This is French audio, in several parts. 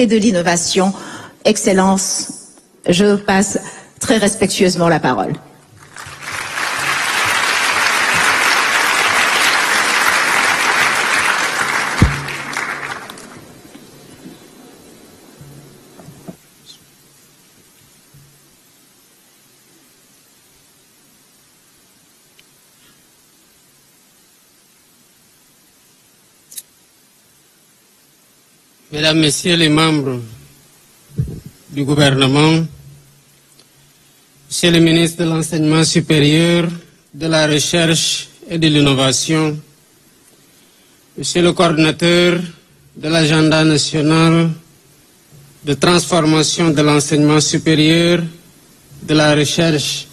et de l'Innovation. Excellence, je passe très respectueusement la parole. Mesdames, Messieurs les membres du gouvernement, Monsieur le ministre de l'Enseignement supérieur, de la Recherche et de l'Innovation, Monsieur le coordinateur de l'agenda national de transformation de l'enseignement supérieur, de la recherche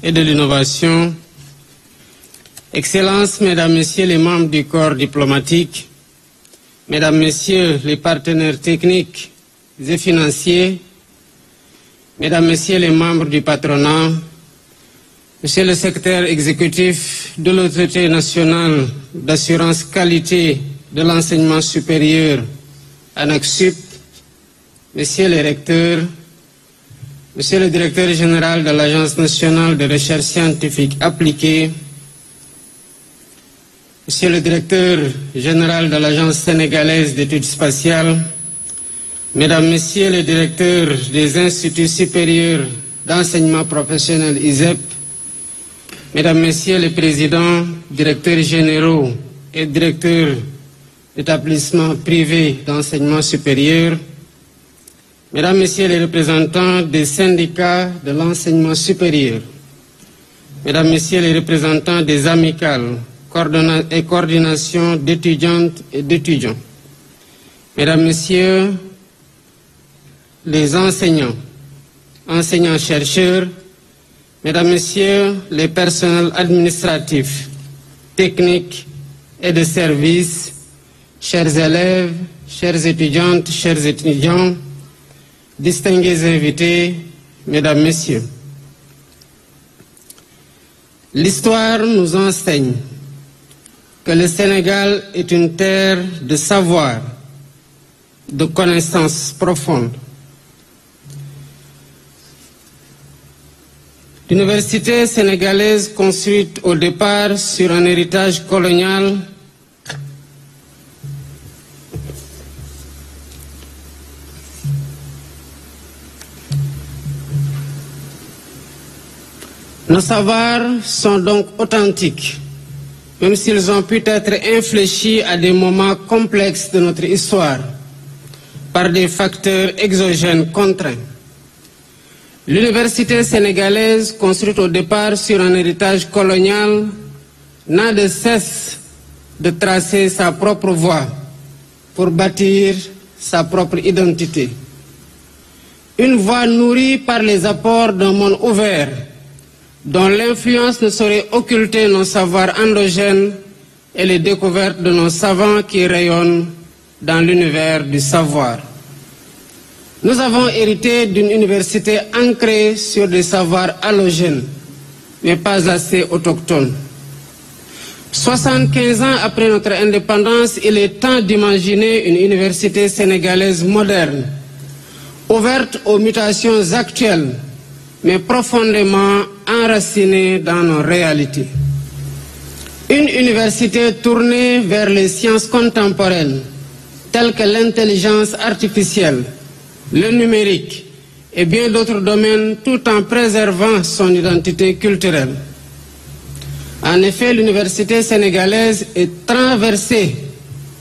et de l'innovation, Excellences, Mesdames, Messieurs les membres du corps diplomatique, Mesdames, Messieurs les partenaires techniques et financiers, Mesdames, Messieurs les membres du patronat, Monsieur le secrétaire exécutif de l'Autorité nationale d'assurance qualité de l'enseignement supérieur, ANAQ-Sup, Messieurs les recteurs, Monsieur le directeur général de l'Agence nationale de recherche scientifique appliquée, Monsieur le directeur général de l'Agence sénégalaise d'études spatiales, Mesdames, Messieurs les directeurs des instituts supérieurs d'enseignement professionnel ISEP, Mesdames, Messieurs les présidents, directeurs généraux et directeurs d'établissements privés d'enseignement supérieur, Mesdames, Messieurs les représentants des syndicats de l'enseignement supérieur, Mesdames, Messieurs les représentants des amicales et coordination d'étudiantes et d'étudiants, Mesdames, Messieurs les enseignants, enseignants-chercheurs, Mesdames, Messieurs les personnels administratifs, techniques et de services, chers élèves, chères étudiantes, chers étudiants, distingués invités, Mesdames, Messieurs. L'histoire nous enseigne que le Sénégal est une terre de savoir, de connaissances profondes. L'université sénégalaise, construite au départ sur un héritage colonial, nos savoirs sont donc authentiques, même s'ils ont pu être infléchis à des moments complexes de notre histoire, par des facteurs exogènes contraints. L'université sénégalaise, construite au départ sur un héritage colonial, n'a de cesse de tracer sa propre voie pour bâtir sa propre identité. Une voie nourrie par les apports d'un monde ouvert, dont l'influence ne saurait occulter nos savoirs endogènes et les découvertes de nos savants qui rayonnent dans l'univers du savoir. Nous avons hérité d'une université ancrée sur des savoirs allogènes, mais pas assez autochtones. 75 ans après notre indépendance, il est temps d'imaginer une université sénégalaise moderne, ouverte aux mutations actuelles, mais profondément enracinée dans nos réalités. Une université tournée vers les sciences contemporaines, telles que l'intelligence artificielle, le numérique et bien d'autres domaines, tout en préservant son identité culturelle. En effet, l'université sénégalaise est traversée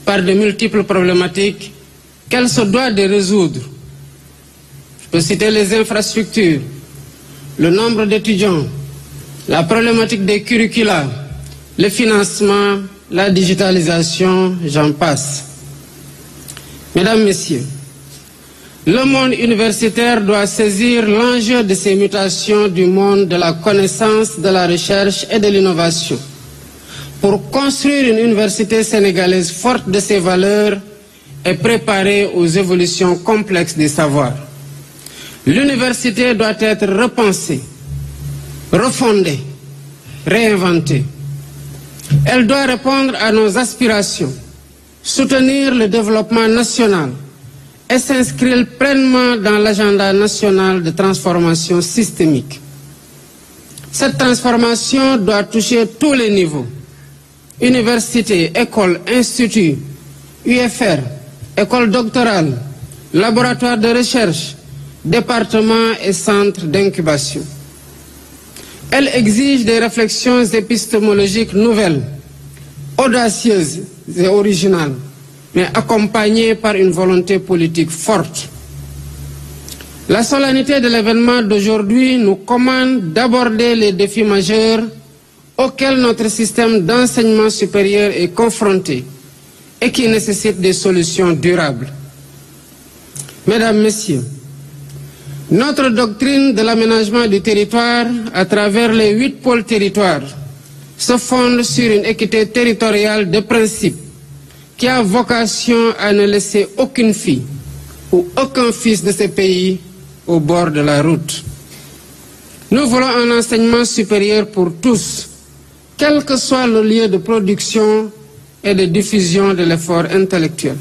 par de multiples problématiques qu'elle se doit de résoudre. Je peux citer les infrastructures, le nombre d'étudiants, la problématique des curricula, le financement, la digitalisation, j'en passe. Mesdames, Messieurs, le monde universitaire doit saisir l'enjeu de ces mutations du monde de la connaissance, de la recherche et de l'innovation pour construire une université sénégalaise forte de ses valeurs et préparée aux évolutions complexes des savoirs. L'université doit être repensée, refondée, réinventée. Elle doit répondre à nos aspirations, soutenir le développement national et s'inscrire pleinement dans l'agenda national de transformation systémique. Cette transformation doit toucher tous les niveaux: universités, écoles, instituts, UFR, écoles doctorales, laboratoires de recherche, départements et centres d'incubation. Elle exige des réflexions épistémologiques nouvelles, audacieuses et originales, mais accompagnées par une volonté politique forte. La solennité de l'événement d'aujourd'hui nous commande d'aborder les défis majeurs auxquels notre système d'enseignement supérieur est confronté et qui nécessitent des solutions durables. Mesdames, Messieurs, notre doctrine de l'aménagement du territoire à travers les 8 pôles territoires se fonde sur une équité territoriale de principe qui a vocation à ne laisser aucune fille ou aucun fils de ce pays au bord de la route. Nous voulons un enseignement supérieur pour tous, quel que soit le lieu de production et de diffusion de l'effort intellectuel.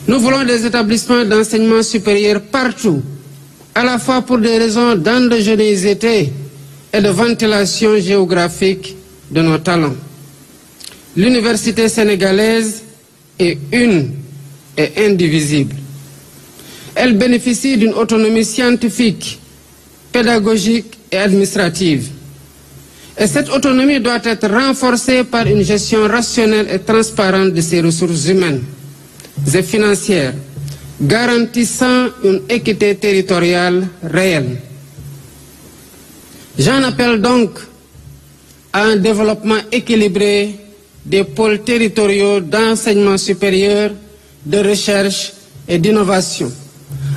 Nous voulons des établissements d'enseignement supérieur partout, à la fois pour des raisons d'endogénéité et de ventilation géographique de nos talents. L'université sénégalaise est une et indivisible. Elle bénéficie d'une autonomie scientifique, pédagogique et administrative. Et cette autonomie doit être renforcée par une gestion rationnelle et transparente de ses ressources humaines et financières, garantissant une équité territoriale réelle. J'en appelle donc à un développement équilibré des pôles territoriaux d'enseignement supérieur, de recherche et d'innovation,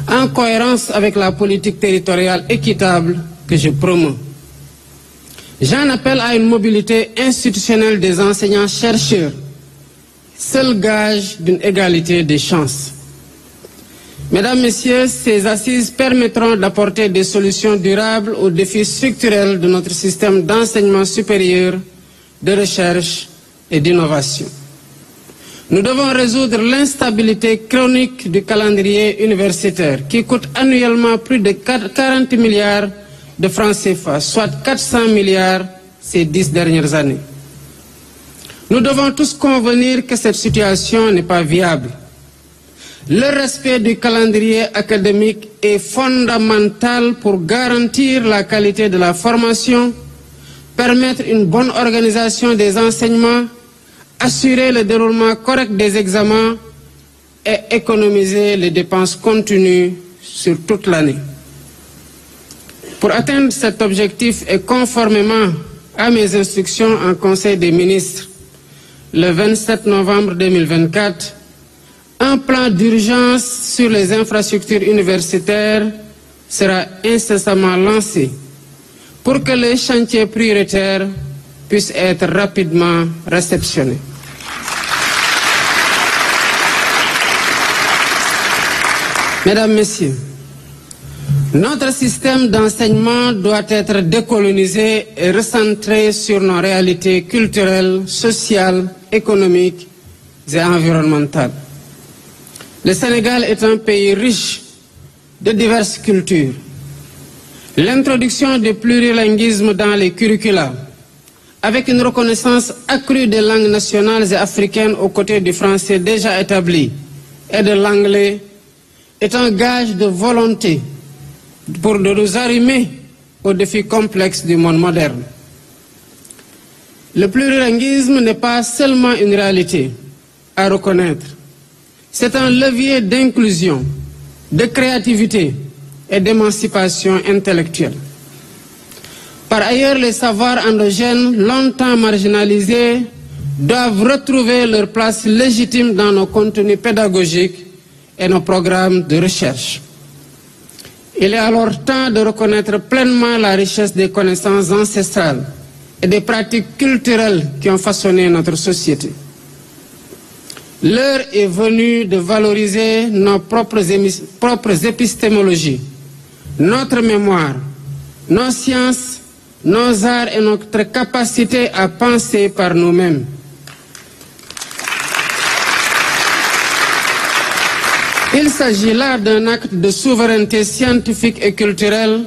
en cohérence avec la politique territoriale équitable que je promeus. J'en appelle à une mobilité institutionnelle des enseignants-chercheurs, seul gage d'une égalité des chances. Mesdames, Messieurs, ces assises permettront d'apporter des solutions durables aux défis structurels de notre système d'enseignement supérieur, de recherche et d'innovation. Nous devons résoudre l'instabilité chronique du calendrier universitaire qui coûte annuellement plus de 40 milliards de francs CFA, soit 400 milliards ces 10 dernières années. Nous devons tous convenir que cette situation n'est pas viable. Le respect du calendrier académique est fondamental pour garantir la qualité de la formation, permettre une bonne organisation des enseignements, assurer le déroulement correct des examens et économiser les dépenses continues sur toute l'année. Pour atteindre cet objectif et conformément à mes instructions en Conseil des ministres le 27 novembre 2024, un plan d'urgence sur les infrastructures universitaires sera incessamment lancé pour que les chantiers prioritaires puissent être rapidement réceptionnés. Mesdames, Messieurs, notre système d'enseignement doit être décolonisé et recentré sur nos réalités culturelles, sociales, économiques et environnementales. Le Sénégal est un pays riche de diverses cultures. L'introduction du plurilinguisme dans les curricula, avec une reconnaissance accrue des langues nationales et africaines aux côtés du français déjà établi et de l'anglais, est un gage de volonté pour nous arrimer aux défis complexes du monde moderne. Le plurilinguisme n'est pas seulement une réalité à reconnaître. C'est un levier d'inclusion, de créativité et d'émancipation intellectuelle. Par ailleurs, les savoirs endogènes, longtemps marginalisés, doivent retrouver leur place légitime dans nos contenus pédagogiques et nos programmes de recherche. Il est alors temps de reconnaître pleinement la richesse des connaissances ancestrales et des pratiques culturelles qui ont façonné notre société. L'heure est venue de valoriser nos propres épistémologies, notre mémoire, nos sciences, nos arts et notre capacité à penser par nous-mêmes. Il s'agit là d'un acte de souveraineté scientifique et culturelle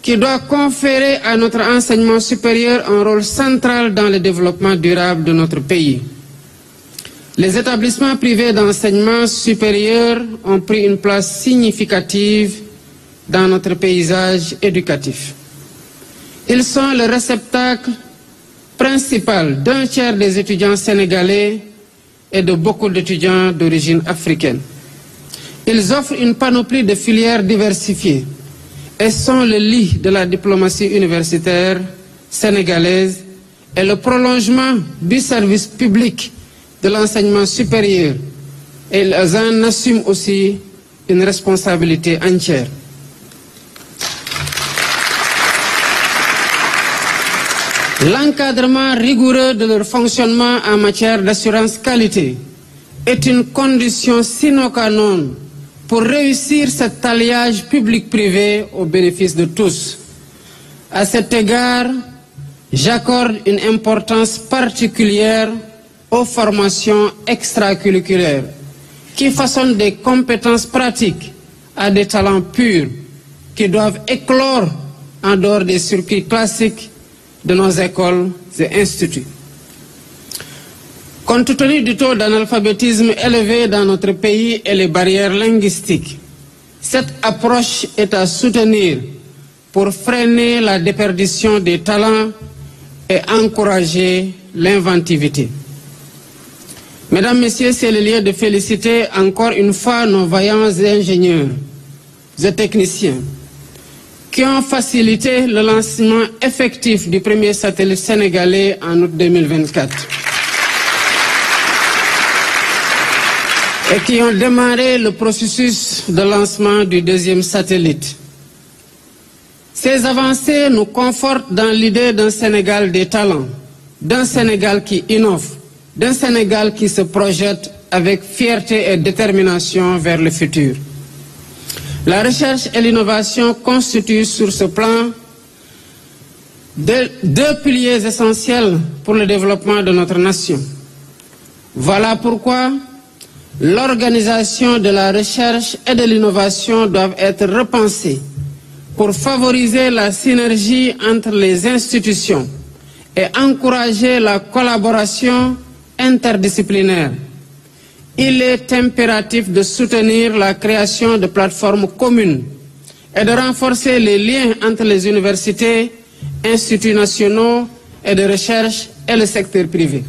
qui doit conférer à notre enseignement supérieur un rôle central dans le développement durable de notre pays. Les établissements privés d'enseignement supérieur ont pris une place significative dans notre paysage éducatif. Ils sont le réceptacle principal d'un tiers des étudiants sénégalais et de beaucoup d'étudiants d'origine africaine. Ils offrent une panoplie de filières diversifiées et sont le lit de la diplomatie universitaire sénégalaise et le prolongement du service public de l'enseignement supérieur. Et ils en assument aussi une responsabilité entière. L'encadrement rigoureux de leur fonctionnement en matière d'assurance qualité est une condition sine qua non pour réussir cet alliage public-privé au bénéfice de tous. À cet égard, j'accorde une importance particulière aux formations extracurriculaires qui façonnent des compétences pratiques à des talents purs qui doivent éclore en dehors des circuits classiques de nos écoles et instituts. Compte tenu du taux d'analphabétisme élevé dans notre pays et les barrières linguistiques, cette approche est à soutenir pour freiner la déperdition des talents et encourager l'inventivité. Mesdames, Messieurs, c'est le lieu de féliciter encore une fois nos vaillants ingénieurs et techniciens qui ont facilité le lancement effectif du premier satellite sénégalais en août 2024 et qui ont démarré le processus de lancement du deuxième satellite. Ces avancées nous confortent dans l'idée d'un Sénégal des talents, d'un Sénégal qui innove, d'un Sénégal qui se projette avec fierté et détermination vers le futur. La recherche et l'innovation constituent sur ce plan deux piliers essentiels pour le développement de notre nation. Voilà pourquoi l'organisation de la recherche et de l'innovation doivent être repensée pour favoriser la synergie entre les institutions et encourager la collaboration interdisciplinaire. Il est impératif de soutenir la création de plateformes communes et de renforcer les liens entre les universités, instituts nationaux et de recherche et le secteur privé.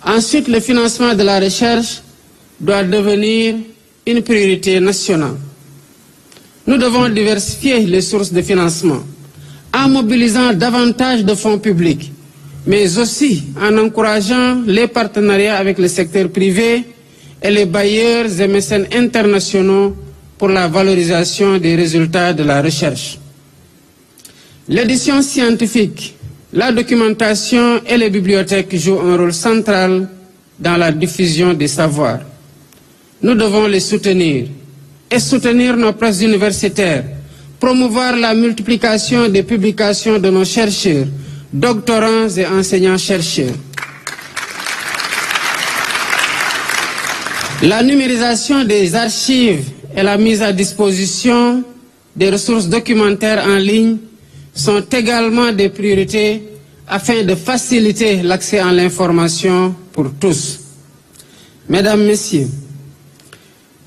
Ensuite, le financement de la recherche doit devenir une priorité nationale. Nous devons diversifier les sources de financement en mobilisant davantage de fonds publics, mais aussi en encourageant les partenariats avec le secteur privé et les bailleurs et mécènes internationaux pour la valorisation des résultats de la recherche. L'édition scientifique, la documentation et les bibliothèques jouent un rôle central dans la diffusion des savoirs. Nous devons les soutenir et soutenir nos presses universitaires, promouvoir la multiplication des publications de nos chercheurs, doctorants et enseignants-chercheurs. La numérisation des archives et la mise à disposition des ressources documentaires en ligne sont également des priorités afin de faciliter l'accès à l'information pour tous. Mesdames, Messieurs,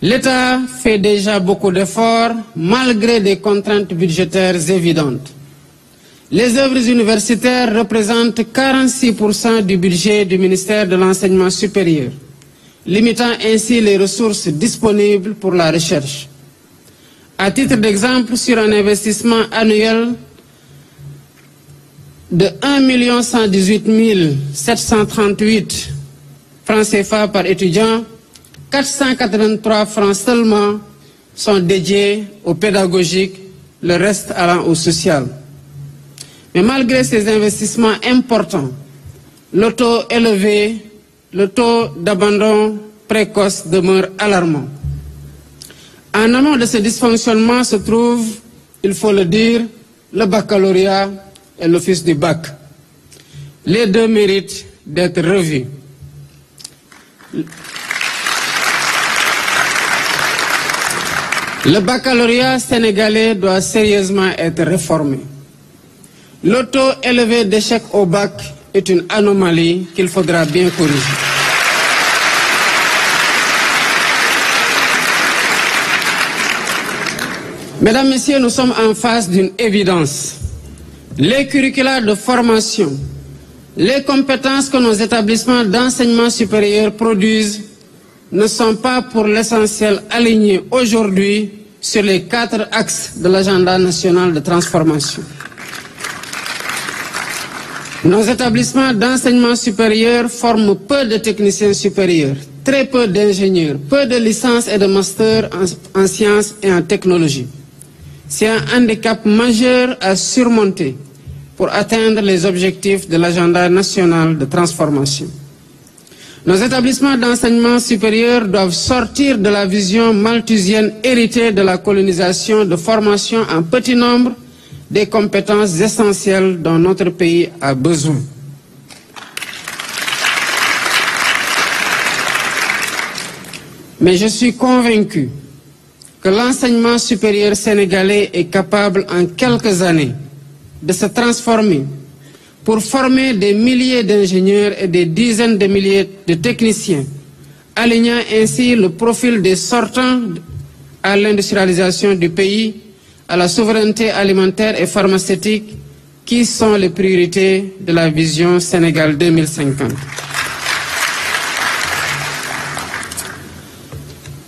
l'État fait déjà beaucoup d'efforts malgré des contraintes budgétaires évidentes. Les œuvres universitaires représentent 46% du budget du ministère de l'Enseignement supérieur, limitant ainsi les ressources disponibles pour la recherche. À titre d'exemple, sur un investissement annuel de 1 118 738 francs CFA par étudiant, 483 francs seulement sont dédiés au pédagogique, le reste allant au social. Mais malgré ces investissements importants, le taux élevé, le taux d'abandon précoce demeure alarmant. En amont de ce dysfonctionnement se trouve, il faut le dire, le baccalauréat et l'office du bac. Les deux méritent d'être revus. Le baccalauréat sénégalais doit sérieusement être réformé. Le taux élevé d'échec au bac est une anomalie qu'il faudra bien corriger. Mesdames, Messieurs, nous sommes en face d'une évidence. Les curricula de formation, les compétences que nos établissements d'enseignement supérieur produisent ne sont pas pour l'essentiel alignés aujourd'hui sur les 4 axes de l'agenda national de transformation. Nos établissements d'enseignement supérieur forment peu de techniciens supérieurs, très peu d'ingénieurs, peu de licences et de masters en sciences et en technologie. C'est un handicap majeur à surmonter pour atteindre les objectifs de l'agenda national de transformation. Nos établissements d'enseignement supérieur doivent sortir de la vision malthusienne héritée de la colonisation de formation en petit nombre des compétences essentielles dont notre pays a besoin. Mais je suis convaincu que l'enseignement supérieur sénégalais est capable en quelques années de se transformer pour former des milliers d'ingénieurs et des dizaines de milliers de techniciens, alignant ainsi le profil des sortants à l'industrialisation du pays, à la souveraineté alimentaire et pharmaceutique, qui sont les priorités de la vision Sénégal 2050.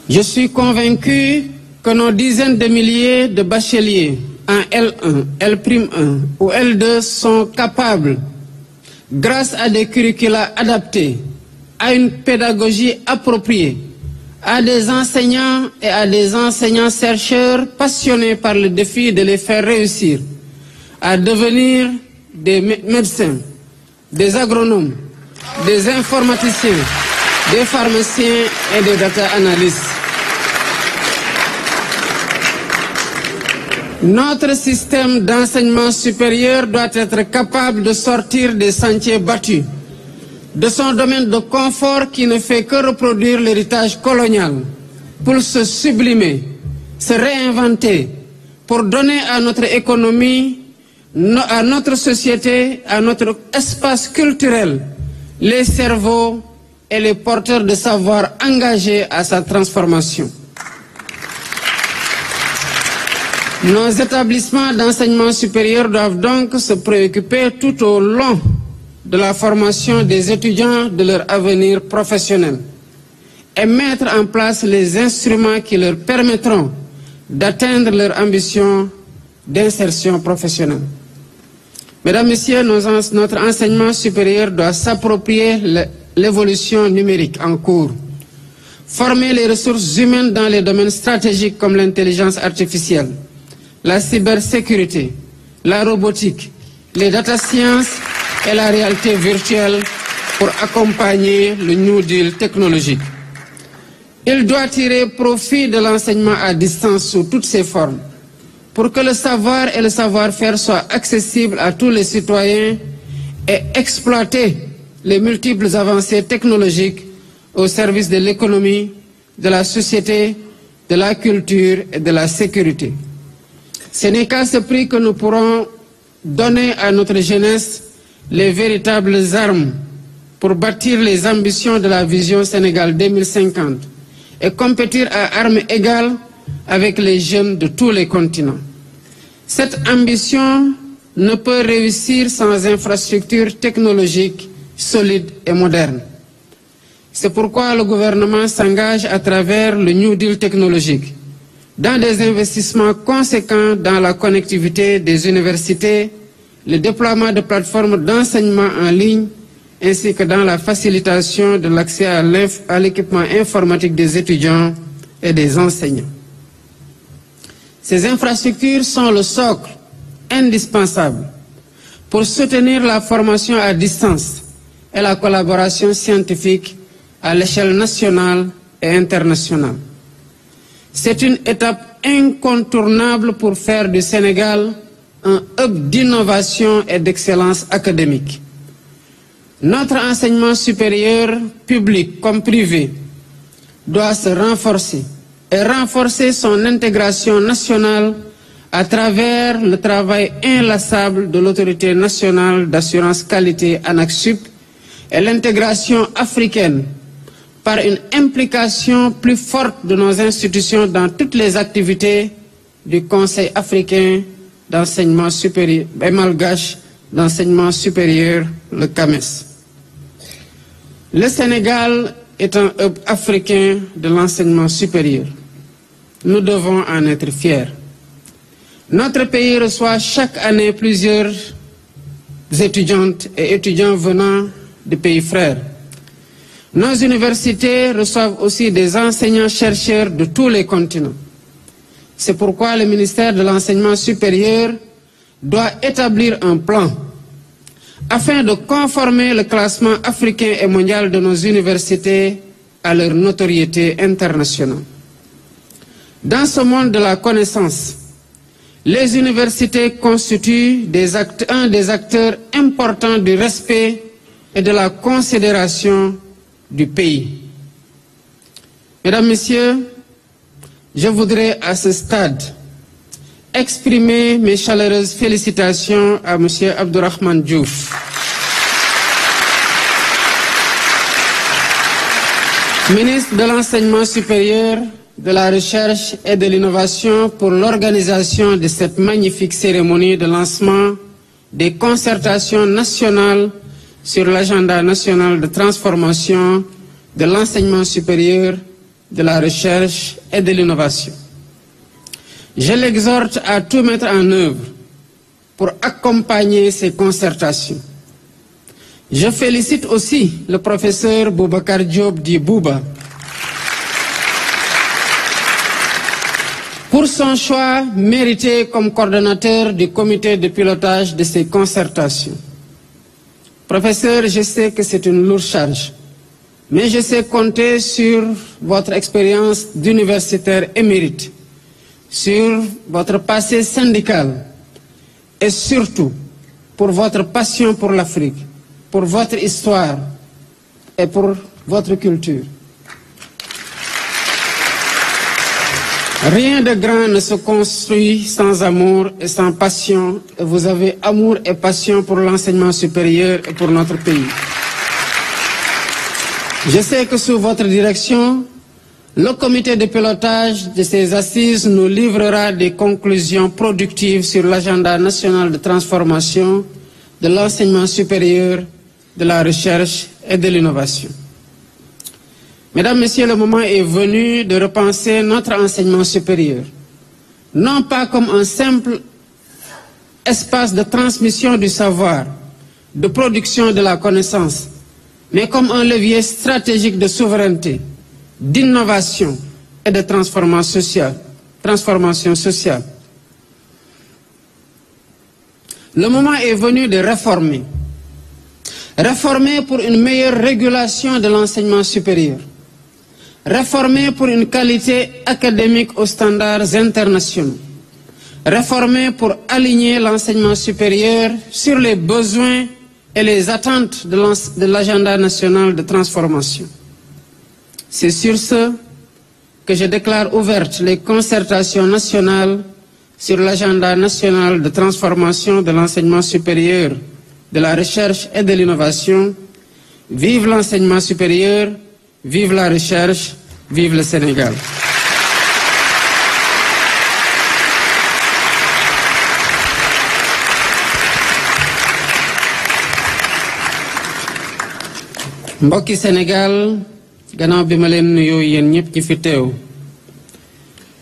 Je suis convaincu que nos dizaines de milliers de bacheliers en L1, L'1 ou L2 sont capables, grâce à des curricula adaptés, à une pédagogie appropriée, à des enseignants et à des enseignants-chercheurs passionnés par le défi de les faire réussir, à devenir des médecins, des agronomes, des informaticiens, des pharmaciens et des data analystes. Notre système d'enseignement supérieur doit être capable de sortir des sentiers battus, de son domaine de confort qui ne fait que reproduire l'héritage colonial, pour se sublimer, se réinventer, pour donner à notre économie, à notre société, à notre espace culturel, les cerveaux et les porteurs de savoir engagés à sa transformation. Nos établissements d'enseignement supérieur doivent donc se préoccuper tout au long de la formation des étudiants de leur avenir professionnel et mettre en place les instruments qui leur permettront d'atteindre leur ambition d'insertion professionnelle. Mesdames, Messieurs, notre enseignement supérieur doit s'approprier l'évolution numérique en cours, former les ressources humaines dans les domaines stratégiques comme l'intelligence artificielle, la cybersécurité, la robotique, les data sciences et la réalité virtuelle pour accompagner le New Deal technologique. Il doit tirer profit de l'enseignement à distance sous toutes ses formes pour que le savoir et le savoir-faire soient accessibles à tous les citoyens et exploiter les multiples avancées technologiques au service de l'économie, de la société, de la culture et de la sécurité. Ce n'est qu'à ce prix que nous pourrons donner à notre jeunesse les véritables armes pour bâtir les ambitions de la vision Sénégal 2050 et compétir à armes égales avec les jeunes de tous les continents. Cette ambition ne peut réussir sans infrastructures technologiques solides et modernes. C'est pourquoi le gouvernement s'engage à travers le New Deal technologique dans des investissements conséquents dans la connectivité des universités, le déploiement de plateformes d'enseignement en ligne, ainsi que dans la facilitation de l'accès à l'équipement informatique des étudiants et des enseignants. Ces infrastructures sont le socle indispensable pour soutenir la formation à distance et la collaboration scientifique à l'échelle nationale et internationale. C'est une étape incontournable pour faire du Sénégal un hub d'innovation et d'excellence académique. Notre enseignement supérieur, public comme privé, doit se renforcer et renforcer son intégration nationale à travers le travail inlassable de l'Autorité nationale d'assurance qualité ANAQ-Sup et l'intégration africaine par une implication plus forte de nos institutions dans toutes les activités du Conseil africain d'enseignement supérieur et malgache d'enseignement supérieur, le CAMES. Le Sénégal est un hub africain de l'enseignement supérieur. Nous devons en être fiers. Notre pays reçoit chaque année plusieurs étudiantes et étudiants venant des pays frères. Nos universités reçoivent aussi des enseignants-chercheurs de tous les continents. C'est pourquoi le ministère de l'Enseignement supérieur doit établir un plan afin de conformer le classement africain et mondial de nos universités à leur notoriété internationale. Dans ce monde de la connaissance, les universités constituent un des acteurs importants du respect et de la considération du pays. Mesdames, Messieurs, je voudrais à ce stade exprimer mes chaleureuses félicitations à M. Abdourahmane Diouf, ministre de l'Enseignement supérieur, de la Recherche et de l'Innovation, pour l'organisation de cette magnifique cérémonie de lancement des concertations nationales sur l'agenda national de transformation de l'enseignement supérieur, de la recherche et de l'innovation. Je l'exhorte à tout mettre en œuvre pour accompagner ces concertations. Je félicite aussi le professeur Boubacar Diop dit Bouba pour son choix mérité comme coordonnateur du comité de pilotage de ces concertations. Professeur, je sais que c'est une lourde charge, mais je sais compter sur votre expérience d'universitaire émérite, sur votre passé syndical et surtout pour votre passion pour l'Afrique, pour votre histoire et pour votre culture. Rien de grand ne se construit sans amour et sans passion, et vous avez amour et passion pour l'enseignement supérieur et pour notre pays. Je sais que sous votre direction, le comité de pilotage de ces assises nous livrera des conclusions productives sur l'agenda national de transformation de l'enseignement supérieur, de la recherche et de l'innovation. Mesdames, Messieurs, le moment est venu de repenser notre enseignement supérieur, non pas comme un simple espace de transmission du savoir, de production de la connaissance, mais comme un levier stratégique de souveraineté, d'innovation et de transformation sociale. Le moment est venu de réformer. Réformer pour une meilleure régulation de l'enseignement supérieur. Réformer pour une qualité académique aux standards internationaux. Réformer pour aligner l'enseignement supérieur sur les besoins et les attentes de l'agenda national de transformation. C'est sur ce que je déclare ouvertes les concertations nationales sur l'agenda national de transformation de l'enseignement supérieur, de la recherche et de l'innovation. Vive l'enseignement supérieur, vive la recherche, vive le Sénégal. Mbokki Sénégal, gannaaw bi ma leen nuyoo yéen ñëpp ci fi teew